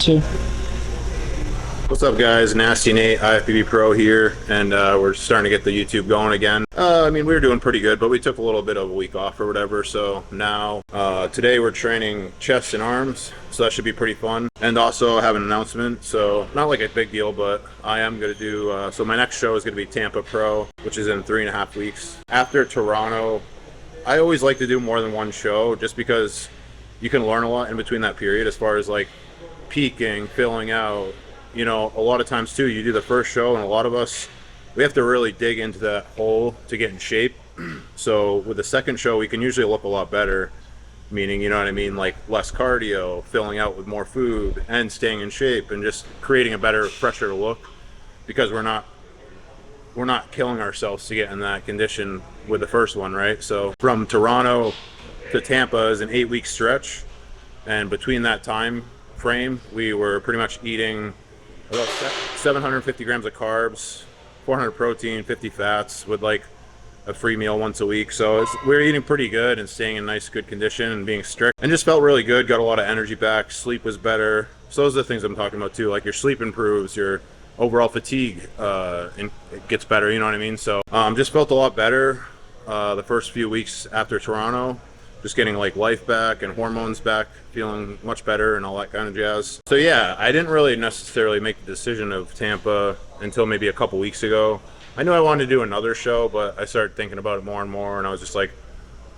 2. What's up, guys? NASTYNATE, IFBB Pro here, and we're starting to get the YouTube going again. I mean, we were doing pretty good, but we took a little bit of a week off or whatever, so now today we're training chest and arms, so that should be pretty fun. And also I have an announcement, so not like a big deal, but I am going to do, so my next show is going to be Tampa Pro, which is in 3.5 weeks. After Toronto, I always like to do more than one show, just because you can learn a lot in between that period as far as like peaking, filling out. You know, a lot of times too, you do the first show, and a lot of us, we have to really dig into that hole to get in shape. So with the second show, we can usually look a lot better, meaning, you know what I mean, like less cardio, filling out with more food, and staying in shape, and just creating a better, fresher look, because we're not killing ourselves to get in that condition with the first one, right? So from Toronto to Tampa is an 8-week stretch, and between that time frame, we were pretty much eating about 750 grams of carbs, 400 protein, 50 fats, with like a free meal once a week. So we're eating pretty good and staying in nice, good condition and being strict, and just felt really good. Got a lot of energy back. Sleep was better. So those are the things I'm talking about too. Like your sleep improves, your overall fatigue and it gets better. You know what I mean? So just felt a lot better the first few weeks after Toronto. Just getting like life back and hormones back, feeling much better and all that kind of jazz. So yeah, I didn't really necessarily make the decision of Tampa until maybe a couple weeks ago. I knew I wanted to do another show, but I started thinking about it more and more, and I was just like,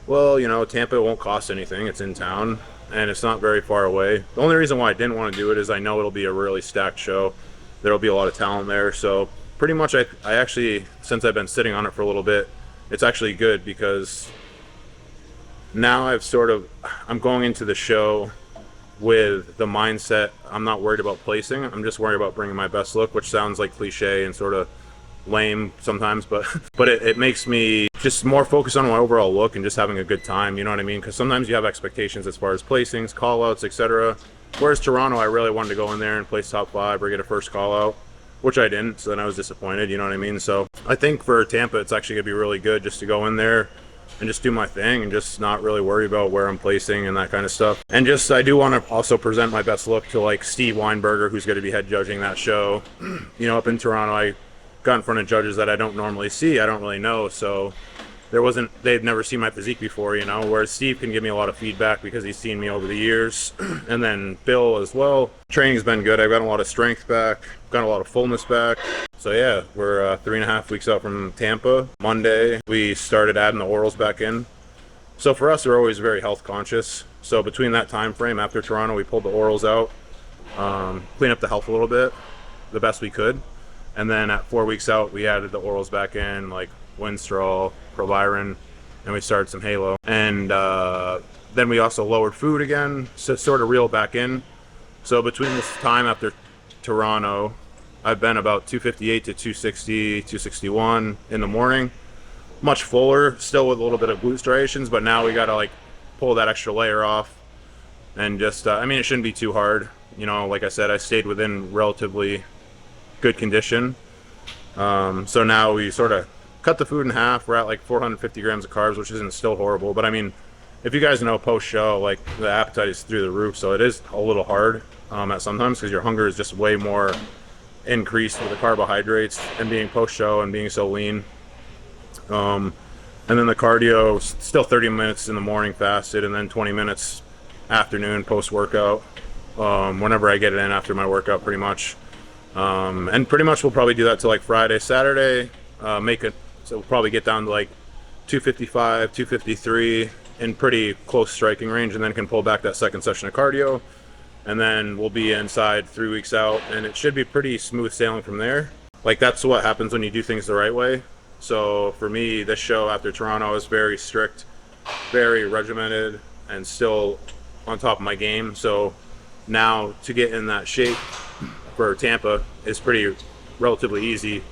well, you know, Tampa won't cost anything. It's in town and it's not very far away. The only reason why I didn't want to do it is I know it'll be a really stacked show. There'll be a lot of talent there. So pretty much I actually, since I've been sitting on it for a little bit, it's actually good, because now I'm going into the show with the mindset, I'm not worried about placing, I'm just worried about bringing my best look, which sounds like cliche and sort of lame sometimes, but it makes me just more focused on my overall look and just having a good time, you know what I mean? Because sometimes you have expectations as far as placings, call outs, etc. Whereas Toronto, I really wanted to go in there and place top 5 or get a first call out, which I didn't, so then I was disappointed, you know what I mean? So I think for Tampa, it's actually gonna be really good just to go in there and just do my thing and just not really worry about where I'm placing and that kind of stuff. And just, I do want to also present my best look to like Steve Weinberger, who's going to be head judging that show. You know, up in Toronto, I got in front of judges that I don't normally see, I don't really know, so they've never seen my physique before, you know, whereas Steve can give me a lot of feedback because he's seen me over the years. And then Bill as well. Training's been good. I've got a lot of strength back, got a lot of fullness back. So yeah, we're 3.5 weeks out from Tampa. Monday, we started adding the orals back in. So for us, we're always very health conscious. So between that time frame after Toronto, we pulled the orals out, clean up the health a little bit, the best we could. And then at 4 weeks out, we added the orals back in, like Winstrol, Proviron, and we started some Halo. And then we also lowered food again, so sort of reel back in. So between this time after Toronto, I've been about 258 to 260, 261 in the morning. Much fuller, still with a little bit of glute striations, but now we got to like pull that extra layer off. And just, I mean, it shouldn't be too hard. You know, like I said, I stayed within relatively good condition. So now we sort of cut the food in half. We're at like 450 grams of carbs, which isn't still horrible. But I mean, if you guys know post-show, like the appetite is through the roof. So it is a little hard at sometimes, because your hunger is just way more increased with the carbohydrates and being post-show and being so lean. And then the cardio, still 30 minutes in the morning fasted, and then 20 minutes afternoon post-workout, whenever I get it in after my workout, pretty much. And pretty much we'll probably do that till like Friday, Saturday, so we'll probably get down to like 255, 253 in pretty close striking range, and then can pull back that second session of cardio. And then we'll be inside 3 weeks out, and it should be pretty smooth sailing from there. Like, that's what happens when you do things the right way. So for me, this show after Toronto was very strict, very regimented, and still on top of my game. So now to get in that shape for Tampa is pretty relatively easy,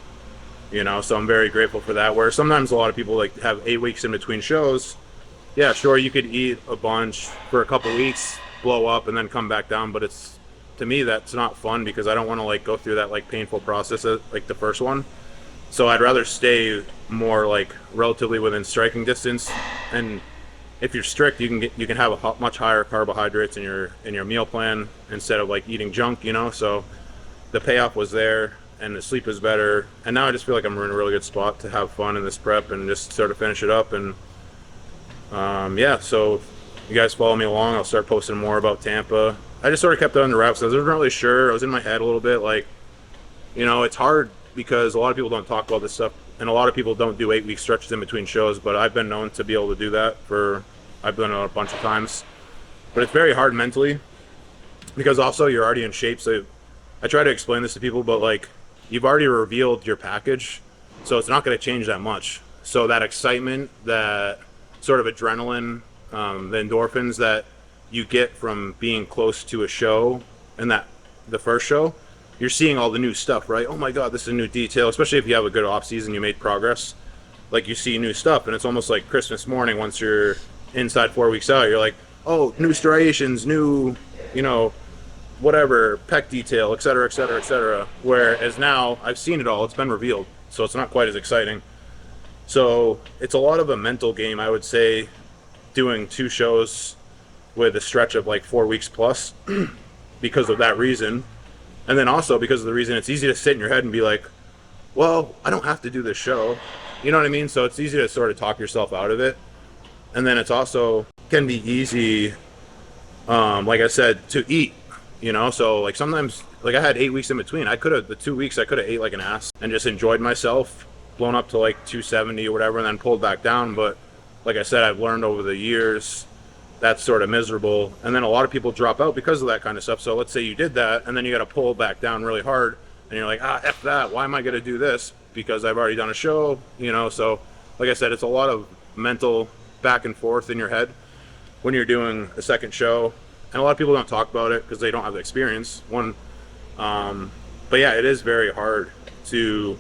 you know, so I'm very grateful for that. Where sometimes a lot of people like have 8 weeks in between shows. Yeah, sure, you could eat a bunch for a couple weeks, blow up, and then come back down, but it's, to me, that's not fun, because I don't want to like go through that like painful process like the first one. So I'd rather stay more like relatively within striking distance and if you're strict, you can have a much higher carbohydrates in your meal plan instead of like eating junk, you know. So the payoff was there, and the sleep is better, and now I just feel like I'm in a really good spot to have fun in this prep and just sort of finish it up. And yeah, so if you guys follow me along, I'll start posting more about Tampa. I just sort of kept it under wraps. I wasn't really sure. I was in my head a little bit, like, you know, it's hard because a lot of people don't talk about this stuff, and a lot of people don't do 8-week stretches in between shows, but I've been known to be able to do that. I've done it a bunch of times, but it's very hard mentally because also you're already in shape. So I try to explain this to people, but like, you've already revealed your package, so it's not going to change that much. So that excitement, that sort of adrenaline, the endorphins that you get from being close to a show, and that the first show, you're seeing all the new stuff, right? Oh my God, this is a new detail, especially if you have a good off season, you made progress. Like, you see new stuff, and it's almost like Christmas morning once you're inside 4 weeks out. You're like, oh, new striations, new, you know, whatever, pec detail, et cetera, et cetera, et cetera. Whereas now I've seen it all, it's been revealed, so it's not quite as exciting. So it's a lot of a mental game, I would say, doing 2 shows with a stretch of like 4 weeks plus because of that reason. And then also because of the reason it's easy to sit in your head and be like, well, I don't have to do this show. You know what I mean? So it's easy to sort of talk yourself out of it. And then it's also can be easy, like I said, to eat, you know? So like sometimes, like I had 8 weeks in between. The 2 weeks I could have ate like an ass and just enjoyed myself, blown up to like 270 or whatever, and then pulled back down. But like I said, I've learned over the years that's sort of miserable. And then a lot of people drop out because of that kind of stuff. So let's say you did that, and then you got to pull back down really hard, and you're like, F that, why am I going to do this? Because I've already done a show, you know? So like I said, it's a lot of mental back and forth in your head when you're doing a second show. And a lot of people don't talk about it because they don't have the experience. But yeah, it is very hard to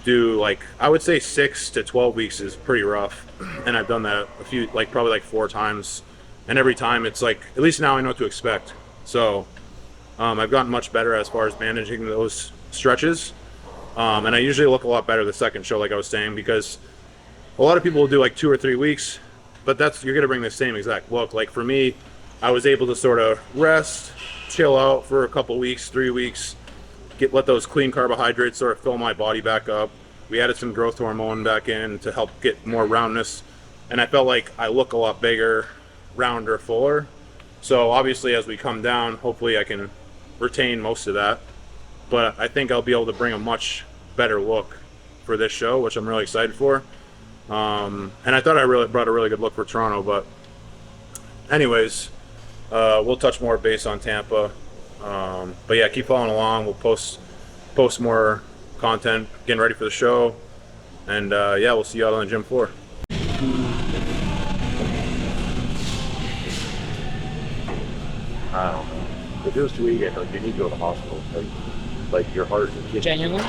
do, like, I would say 6 to 12 weeks is pretty rough. And I've done that a few, like probably like 4 times. And every time it's like, at least now I know what to expect. So I've gotten much better as far as managing those stretches. And I usually look a lot better the second show, like I was saying, because a lot of people will do like 2 or 3 weeks, but you're going to bring the same exact look. Like for me, I was able to sort of rest, chill out for a couple weeks, 3 weeks, let those clean carbohydrates sort of fill my body back up. We added some growth hormone back in to help get more roundness, and I felt like I look a lot bigger, rounder, fuller. So obviously as we come down, hopefully I can retain most of that, but I think I'll be able to bring a much better look for this show, which I'm really excited for. And I thought I really brought a really good look for Toronto, but anyways, we'll touch more base on Tampa. But yeah, keep following along. We'll post more content, getting ready for the show, and yeah, we'll see you out on the gym floor. I don't know. If it was too eating, like, you need to go to the hospital. Like your heart and kidney. Genuinely?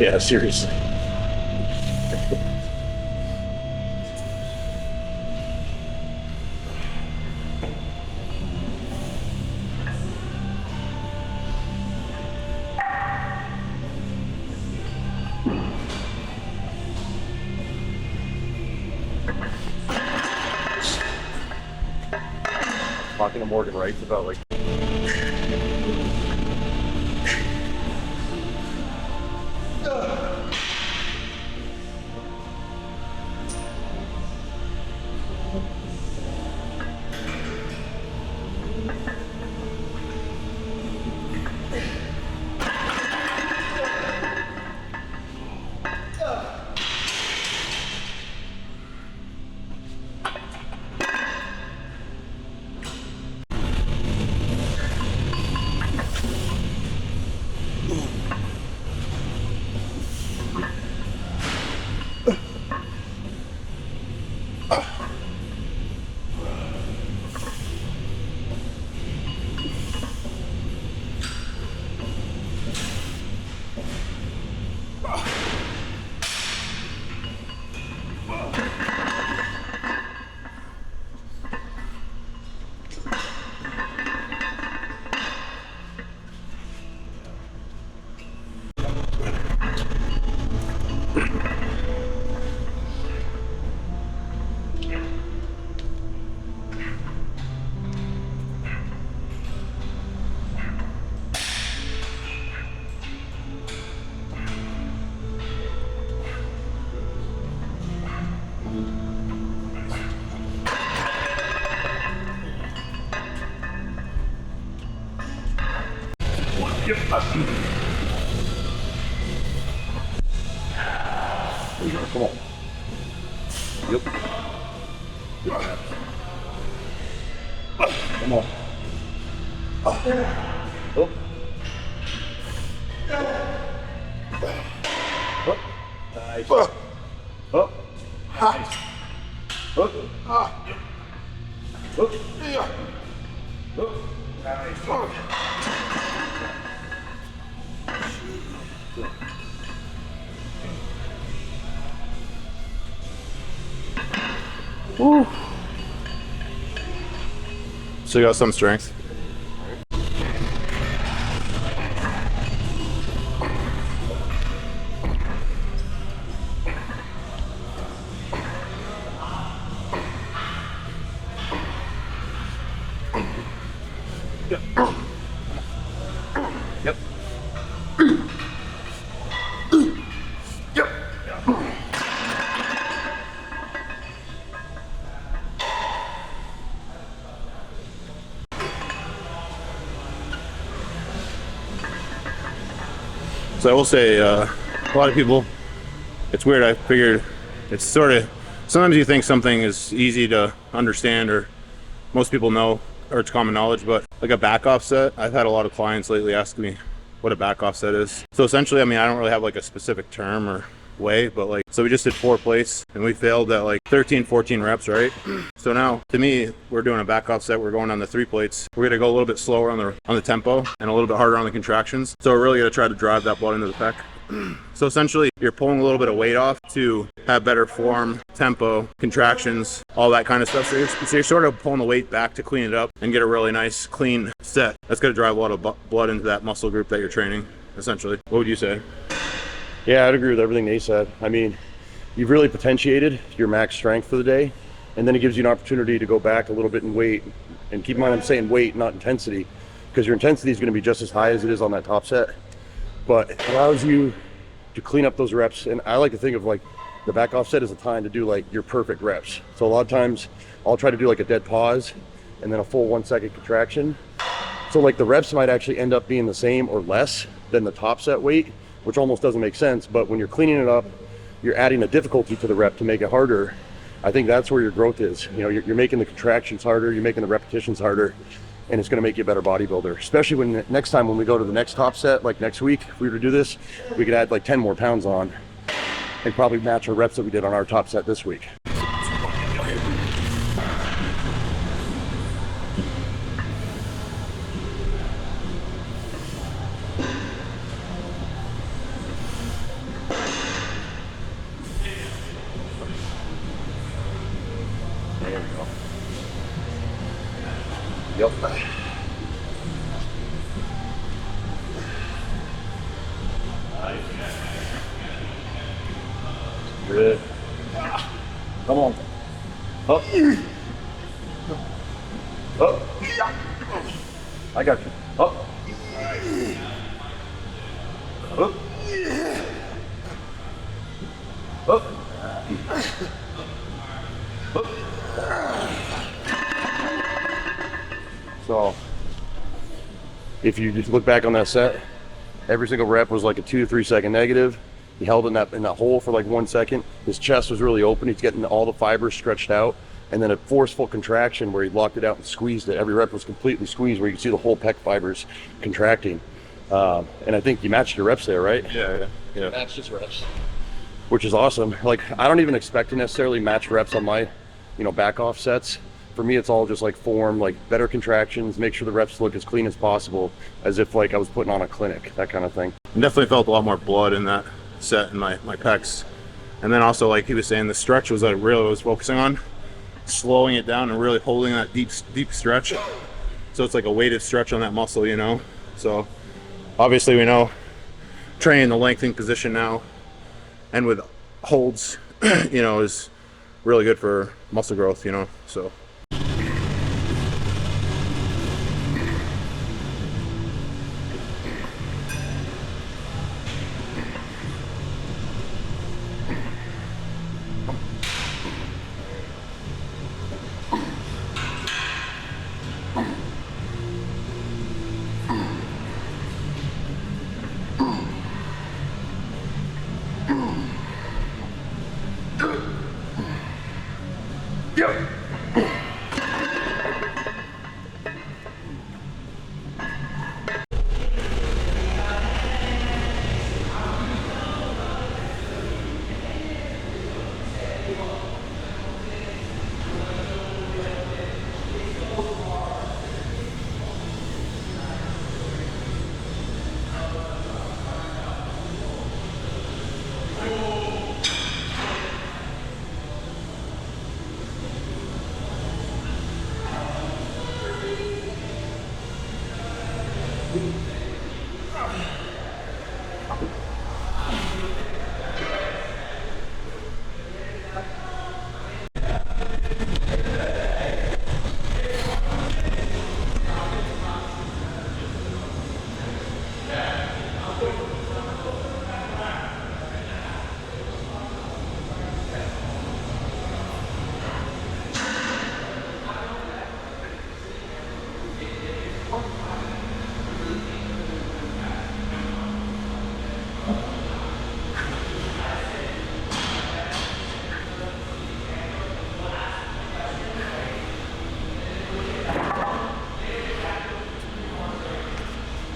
Yeah, seriously. Talking to Morgan Wright about like Come on. Yep. Come on. Up. Up. Nice. Up. Nice. Up. Up. Up. Nice. Woo. So you got some strength. Yep. Yep. So I will say, a lot of people, it's weird. I figured it's sort of, sometimes you think something is easy to understand or most people know or it's common knowledge, but like a back offset, I've had a lot of clients lately ask me what a back offset is. So essentially, I mean, I don't really have like a specific term or way, but like, so we just did 4 plates and we failed at like 13, 14 reps, right? So now to me, we're doing a back offset. We're going on the 3 plates. We're going to go a little bit slower on the tempo and a little bit harder on the contractions. So we're really going to try to drive that blood into the pec. So essentially you're pulling a little bit of weight off to have better form, tempo, contractions, all that kind of stuff. So you're sort of pulling the weight back to clean it up and get a really nice clean set. That's going to drive a lot of blood into that muscle group that you're training, essentially. What would you say? Yeah, I'd agree with everything they said. I mean, you've really potentiated your max strength for the day, and then it gives you an opportunity to go back a little bit in weight. And keep in mind, I'm saying weight, not intensity, because your intensity is going to be just as high as it is on that top set. But it allows you to clean up those reps. And I like to think of like the back offset as a time to do like your perfect reps. So a lot of times I'll try to do like a dead pause and then a full 1 second contraction. So like the reps might actually end up being the same or less than the top set weight, which almost doesn't make sense. But when you're cleaning it up, you're adding a difficulty to the rep to make it harder. I think that's where your growth is. You know, you're making the contractions harder, you're making the repetitions harder, and it's going to make you a better bodybuilder. Especially when next time when we go to the next top set, like next week, if we were to do this, we could add like 10 more pounds on and probably match our reps that we did on our top set this week. There we go. Yep. Good. Come on. Up. Up. I got you. Up. Up. Up. Up. So, if you just look back on that set, every single rep was like a 2 to 3 second negative. He held in that hole for like 1 second. His chest was really open. He's getting all the fibers stretched out. And then a forceful contraction where he locked it out and squeezed it. Every rep was completely squeezed where you can see the whole pec fibers contracting. And I think you matched your reps there, right? Yeah. Matched his reps, which is awesome. Like, I don't even expect to necessarily match reps on my, back off sets. For me, it's all just like form, like better contractions, make sure the reps look as clean as possible, as if like I was putting on a clinic, that kind of thing. Definitely felt a lot more blood in that set in my pecs. And then also, like he was saying, the stretch was like really was focusing on slowing it down and really holding that deep stretch. So it's like a weighted stretch on that muscle, So obviously we know training the lengthening position now and with holds, is really good for muscle growth, so.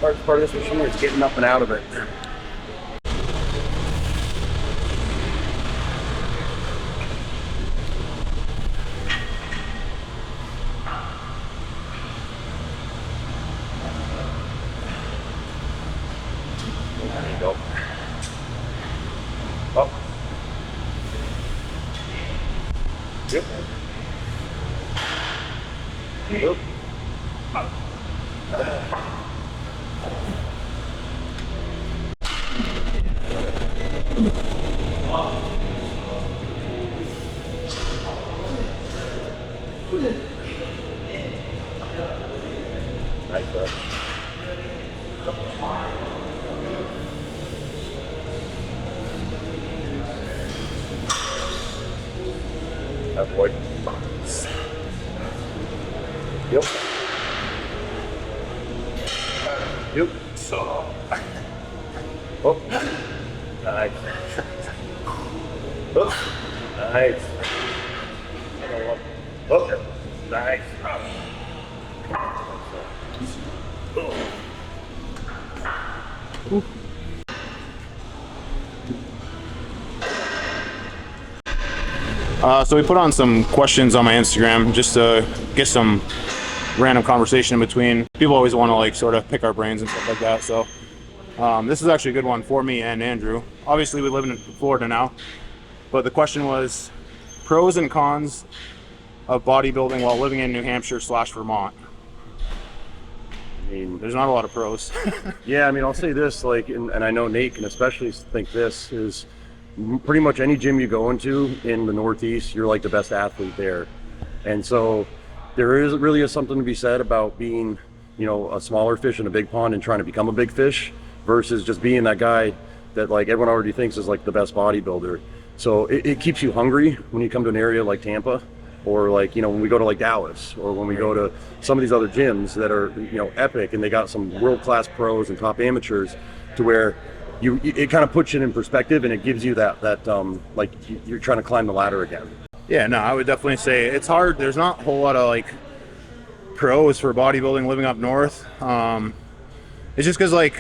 hardest part of this machine is getting up and out of it. There you go. Up. Yep. Yep. Nice, bro. That boy. Yep. Yep. So. Oh. Nice. Oh. Nice. Oh. Nice. So we put on some questions on my Instagram just to get some random conversation in between. People always want to like sort of pick our brains and stuff like that. So this is actually a good one for me and Andrew. Obviously we live in Florida now, but the question was pros and cons of bodybuilding while living in New Hampshire / Vermont. I mean, There's not a lot of pros. yeah, I mean, I'll say this, like, and I know Nate can especially think this, is pretty much any gym you go into in the Northeast, you're like the best athlete there. And so there really is something to be said about being, you know, a smaller fish in a big pond and trying to become a big fish versus just being that guy that like everyone already thinks is like the best bodybuilder. So it keeps you hungry when you come to an area like Tampa, or like, you know, when we go to like Dallas, or when we go to some of these other gyms that are, you know, epic and they got some world-class pros and top amateurs, to where it kind of puts it in perspective and it gives you that like you're trying to climb the ladder again. Yeah, no, I would definitely say it's hard. There's not a whole lot of like pros for bodybuilding living up north. It's just because like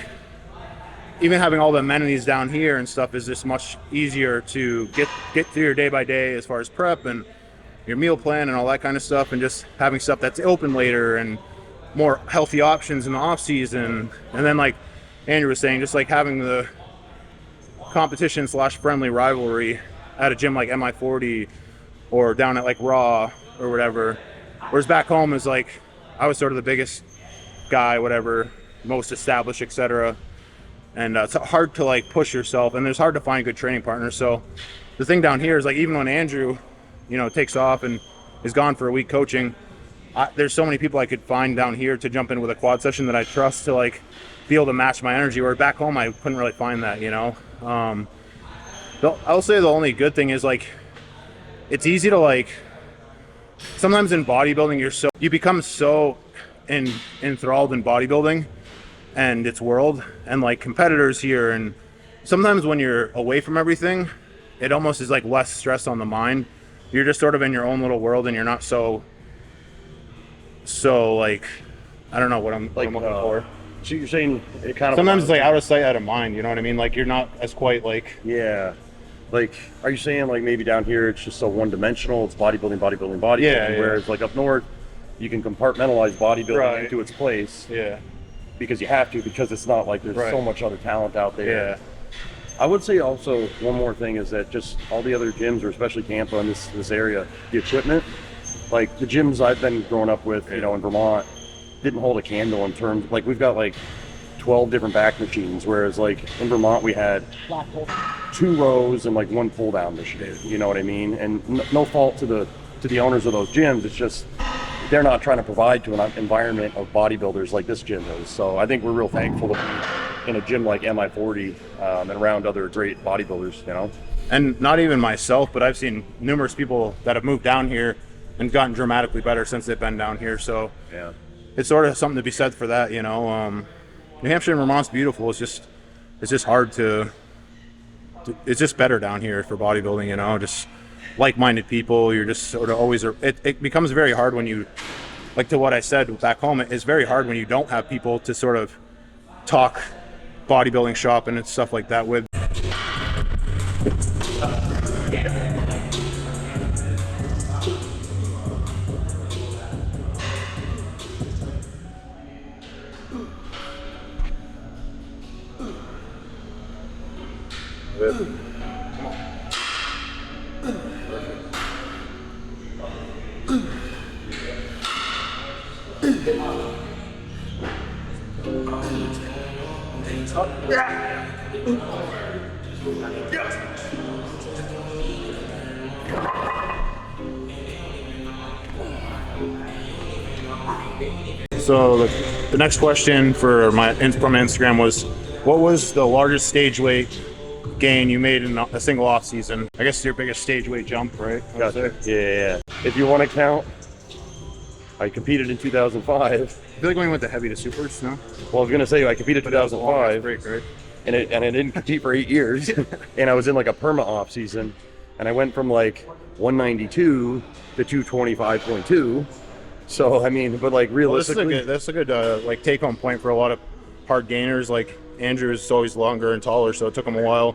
even having all the amenities down here and stuff is just much easier to get through your day by day as far as prep and your meal plan and all that kind of stuff, and just having stuff that's open later and more healthy options in the off season. And then like Andrew was saying, just like having the competition / friendly rivalry at a gym like MI40 or down at like Raw or whatever. Whereas back home is like, I was sort of the biggest guy, whatever, most established, etc. And it's hard to like push yourself, and it's hard to find good training partners. So the thing down here is like, even when Andrew, you know, takes off and is gone for a week coaching, there's so many people I could find down here to jump in with a quad session that I trust to like be able to match my energy, where back home I couldn't really find that, you know. I'll say the only good thing is like it's easy to like, sometimes in bodybuilding you become so enthralled in bodybuilding and its world and like competitors here, and sometimes when you're away from everything it almost is like less stress on the mind. You're just sort of in your own little world and you're not so like, I don't know what I'm looking for. So you're saying it kind of sometimes it's like out of sight, out of mind, you know what I mean? Like you're not as quite like, yeah. Like, are you saying like maybe down here it's just so one-dimensional? It's bodybuilding. Yeah. Whereas like up north, you can compartmentalize bodybuilding into its place. Yeah. Because you have to, because it's not like there's so much other talent out there. Yeah. I would say also one more thing is that just all the other gyms, or especially Tampa in this area, the equipment, like the gyms I've been growing up with, you know, in Vermont, didn't hold a candle in terms, like we've got like 12 different back machines, whereas like in Vermont we had 2 rows and like 1 pull down machine, you know what I mean? And no fault to the owners of those gyms, it's just they're not trying to provide to an environment of bodybuilders like this gym is. So I think we're real thankful to be in a gym like MI40 and around other great bodybuilders, you know? And not even myself, but I've seen numerous people that have moved down here and gotten dramatically better since they've been down here. So yeah, it's sort of something to be said for that, you know. New Hampshire and Vermont's beautiful. It's just hard to it's just better down here for bodybuilding, you know, just like-minded people. You're just sort of always, it becomes very hard when you, like to what I said back home, it's very hard when you don't have people to sort of talk bodybuilding shop and stuff like that with. So the next question from Instagram was, what was the largest stage weight gain you made in a single off season? I guess it's your biggest stage weight jump, right? Gotcha. Yeah. If you want to count, I competed in 2005. I feel like when we went to heavy to supers, no? Well, I was gonna say I competed in 2005, break, right? and I didn't compete for 8 years, and I was in like a perma off season, and I went from like 192 to 225.2. So I mean, but like realistically, well, that's a good like take home point for a lot of hard gainers. Like Andrew is always longer and taller, so it took him a while.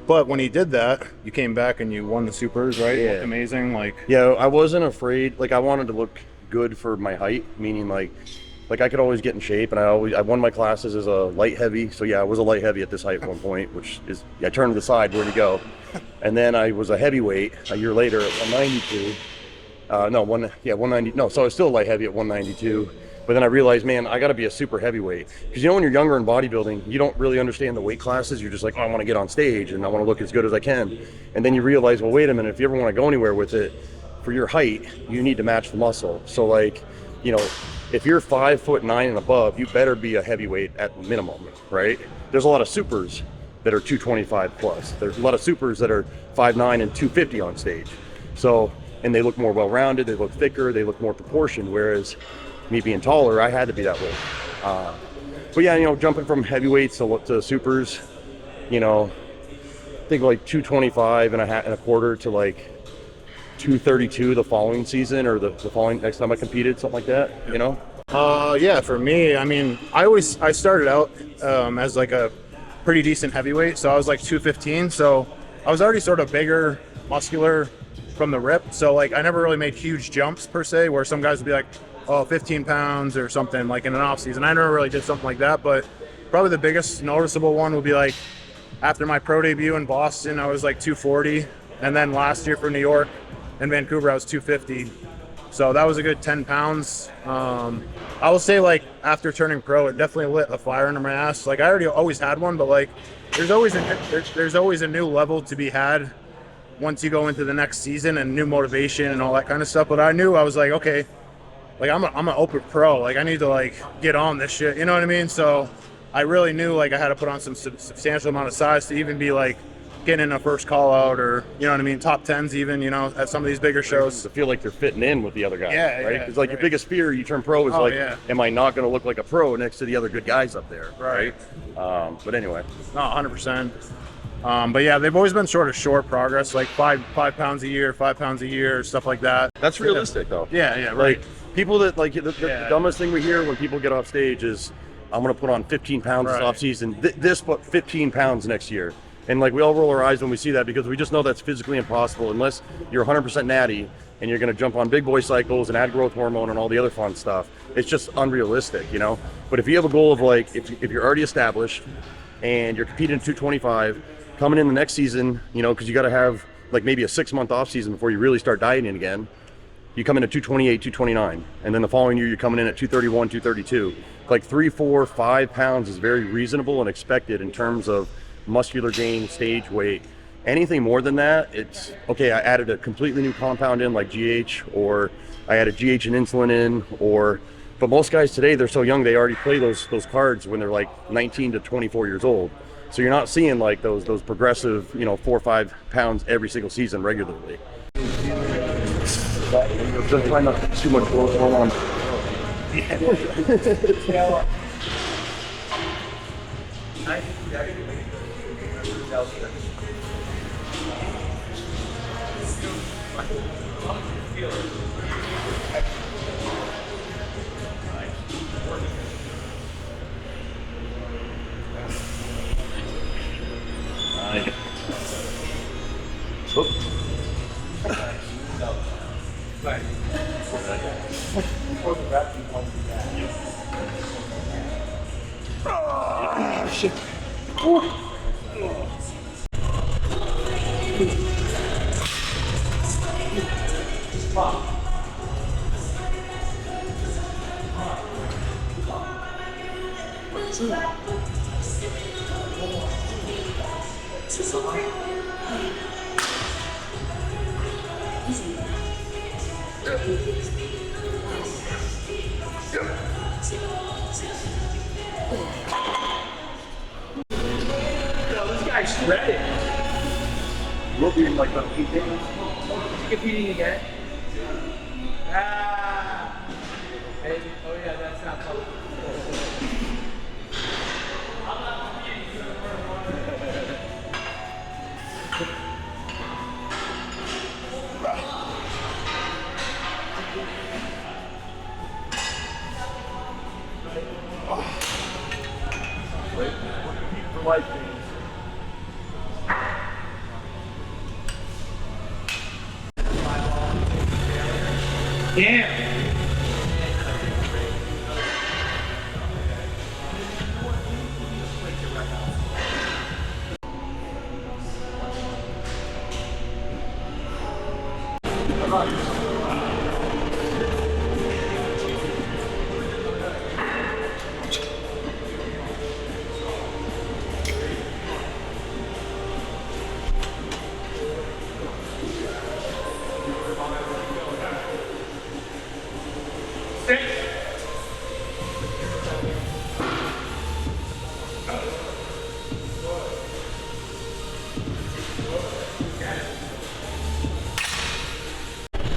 But when he did that, you came back and you won the supers, right? Yeah. Looked amazing. Like, yeah, I wasn't afraid. Like I wanted to look good for my height, meaning like I could always get in shape, and I won my classes as a light heavy. So yeah, I was a light heavy at this height at one point, which is I turned to the side, where'd you go? And then I was a heavyweight a year later at 192. 190. No, so I was still light heavy at 192. But then I realized, man, I got to be a super heavyweight. Because you know, when you're younger in bodybuilding, you don't really understand the weight classes. You're just like, oh, I want to get on stage and I want to look as good as I can. And then you realize, well, wait a minute, if you ever want to go anywhere with it, for your height, you need to match the muscle. So like, you know, if you're 5'9" and above, you better be a heavyweight at minimum, right? There's a lot of supers that are 225 plus. There's a lot of supers that are 5'9" and 250 on stage. So, and they look more well-rounded, they look thicker, they look more proportioned, whereas me being taller, I had to be that way. But yeah, you know, jumping from heavyweights to supers, you know, I think like 225 and a quarter to like 232 the following season, or the following next time I competed, something like that, you know? Yeah, for me, I mean, I started out as like a pretty decent heavyweight, so I was like 215, so I was already sort of bigger, muscular from the rip, so like I never really made huge jumps per se, where some guys would be like, oh, 15 pounds or something like in an off season. I never really did something like that, but probably the biggest noticeable one would be like after my pro debut in Boston, I was like 240, and then last year for New York and Vancouver, I was 250. So that was a good 10 pounds. I will say, like, after turning pro, it definitely lit a fire under my ass. Like, I always had one, but like there's always a new level to be had once you go into the next season, and new motivation and all that kind of stuff. But I knew, I was like, okay, like I'm an open pro, like I need to like get on this shit, you know what I mean? So I really knew like I had to put on some substantial amount of size to even be like getting in a first call out, or you know what I mean, top 10s even, you know, at some of these bigger shows. To feel like you're fitting in with the other guys, yeah, right? Because like right. Your biggest fear you turn pro is am I not going to look like a pro next to the other good guys up there, right? But anyway. No, 100%. But yeah, they've always been sort of short progress, like 5 pounds a year, 5 pounds a year, stuff like that. That's realistic though. Yeah, right. Like people that like the dumbest thing we hear when people get off stage is, I'm going to put on 15 pounds this off season, but 15 pounds next year. And like we all roll our eyes when we see that, because we just know that's physically impossible unless you're 100% natty and you're going to jump on big boy cycles and add growth hormone and all the other fun stuff. It's just unrealistic, you know? But if you have a goal of like, if you're already established and you're competing at 225, coming in the next season, you know, because you got to have like maybe a 6-month off season before you really start dieting again. You come in at 228, 229, and then the following year you're coming in at 231, 232. Like 3, 4, 5 pounds is very reasonable and expected in terms of muscular gain, stage weight. Anything more than that, it's okay. I added a completely new compound in, like GH, or I added GH and insulin in, but most guys today, they're so young, they already play those cards when they're like 19 to 24 years old. So you're not seeing like those progressive, you know, 4 or 5 pounds every single season regularly. Just try not to put too much growth hormone. Oh, shit. This guy's shredded. We'll be like a heat day. Is he competing again? Ah! Maybe. Oh yeah, that's not public. For life, baby. Damn!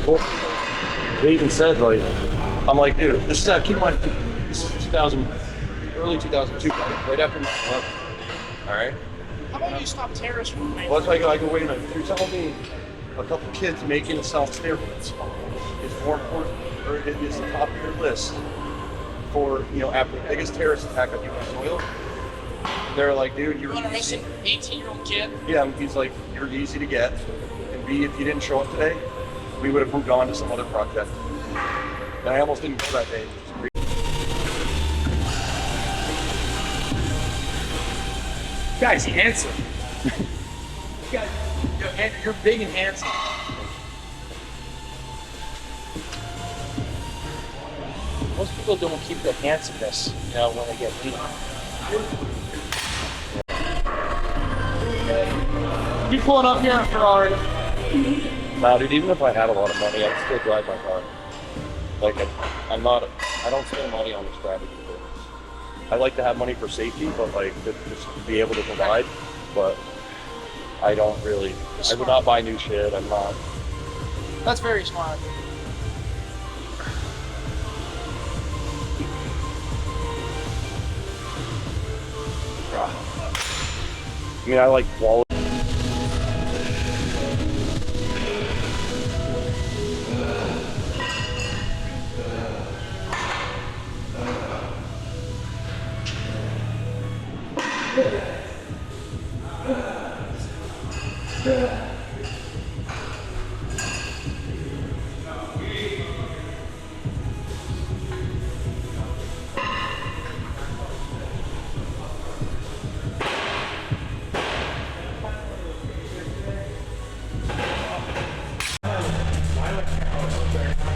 Well, they even said, like, I'm like, dude, this is, keep in mind, this is 2000, early 2002, right after 9/11. All right? How about you stop terrorists from Well, it's like, I go, wait a minute, you're telling me a couple kids making and selling steroids is more important, or it is the top of your list for, you know, after the biggest terrorist attack on U.S. soil? They're like, dude, you're arrest easy. an 18-year-old kid? Yeah, and he's like, you're easy to get. And B, if you didn't show up today, we would have moved on to some other project. And I almost didn't go that day. Which is great. Guy's handsome. You're big and handsome. Most people don't keep the handsomeness, you know, when they get lean. You pulling up here in a Ferrari? Nah, dude, even if I had a lot of money, I'd still drive my car. Like, I don't spend money on extravagant things. I like to have money for safety, but like, just to be able to provide, but I don't really, I would not buy new shit, I'm not. That's very smart. I mean, I like quality.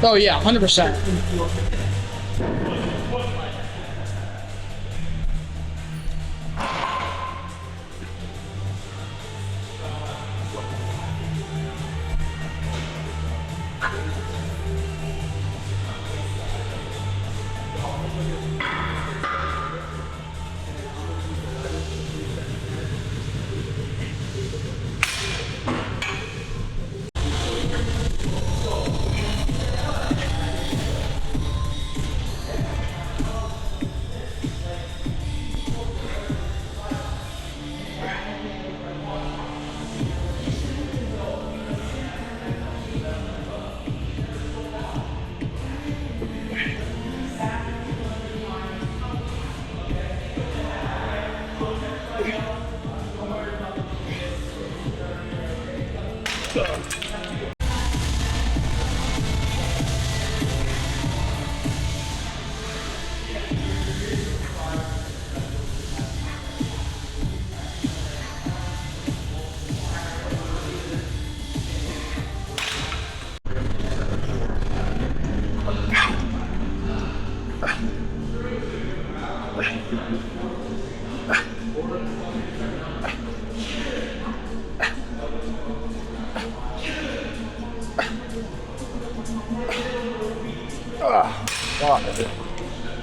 Oh yeah, 100%.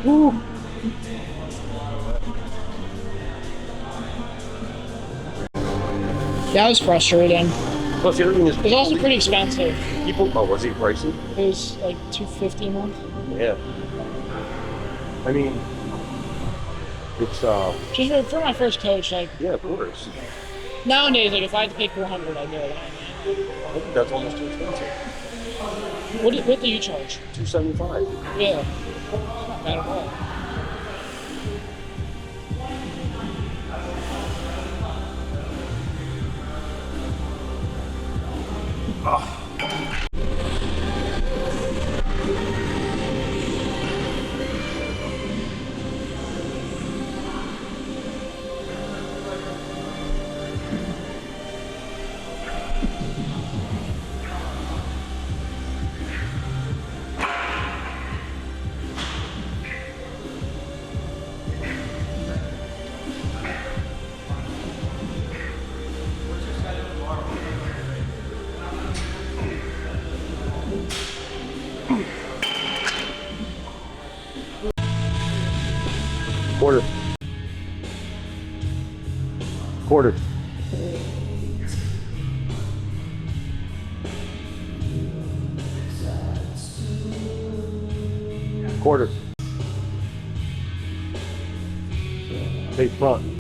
Woo. That was frustrating. Plus the other thing is, It was also pretty expensive. people. Oh, was he pricey? It was like $250 a month. Yeah. I mean, it's Just for my first coach, like yeah, of course. nowadays, like if I had to pay $400, I'd do it. I think that's almost too expensive. What do you charge? $275. Yeah, not bad at all. Quarter. Quarter. Quarter. Face front.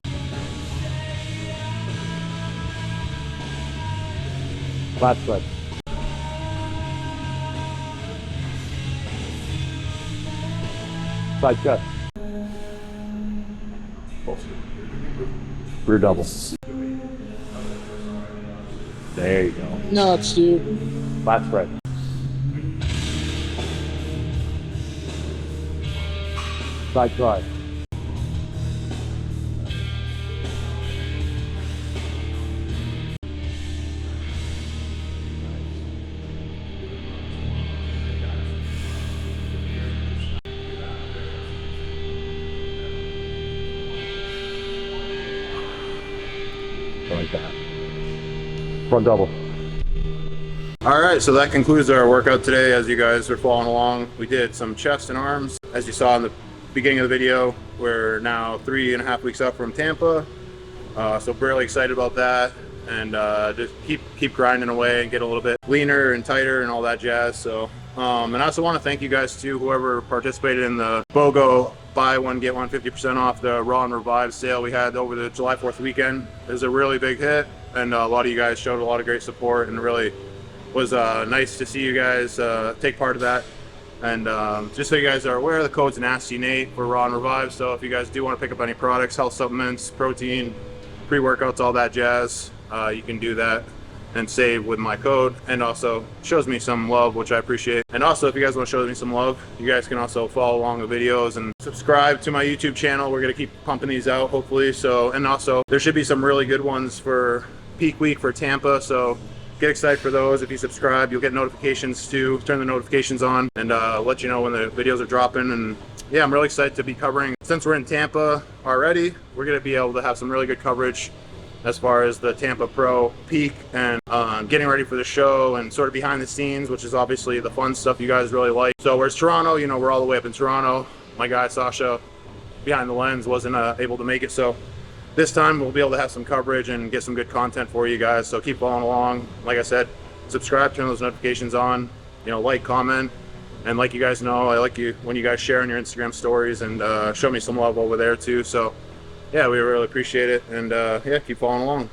Flat spread. Side cut. Rear double. There you go. Nuts, dude. Flat spread. Side try. Like that. Front double. All right, so that concludes our workout today. As you guys are following along, we did some chest and arms. As you saw in the beginning of the video, we're now 3.5 weeks out from Tampa. So really excited about that, and just keep grinding away and get a little bit leaner and tighter and all that jazz. So and I also want to thank you guys too, whoever participated in the BOGO buy one get one 50% off the Raw and Revive sale we had over the July 4th weekend. It was a really big hit, and a lot of you guys showed a lot of great support, and really was nice to see you guys take part of that. And just so you guys are aware, the code's NASTYNATE for Raw and Revive. So if you guys do want to pick up any products, health supplements, protein, pre-workouts, all that jazz, you can do that and save with my code. And also shows me some love, which I appreciate. And also, if you guys want to show me some love, you guys can also follow along the videos and subscribe to my YouTube channel. We're going to keep pumping these out, hopefully. So, and also there should be some really good ones for peak week for Tampa. So get excited for those. If you subscribe, you'll get notifications too. Turn the notifications on and let you know when the videos are dropping. And yeah, I'm really excited to be covering. Since we're in Tampa already, we're going to be able to have some really good coverage as far as the Tampa Pro peak and getting ready for the show and sort of behind the scenes, which is obviously the fun stuff you guys really like. So whereas Toronto, you know, we're all the way up in Toronto. My guy Sasha behind the lens wasn't able to make it, so this time we'll be able to have some coverage and get some good content for you guys. So keep following along. Like I said, subscribe, turn those notifications on, you know, like, comment, and like you guys know, I like you when you guys share on your Instagram stories and show me some love over there too. So yeah, we really appreciate it, and yeah, keep following along.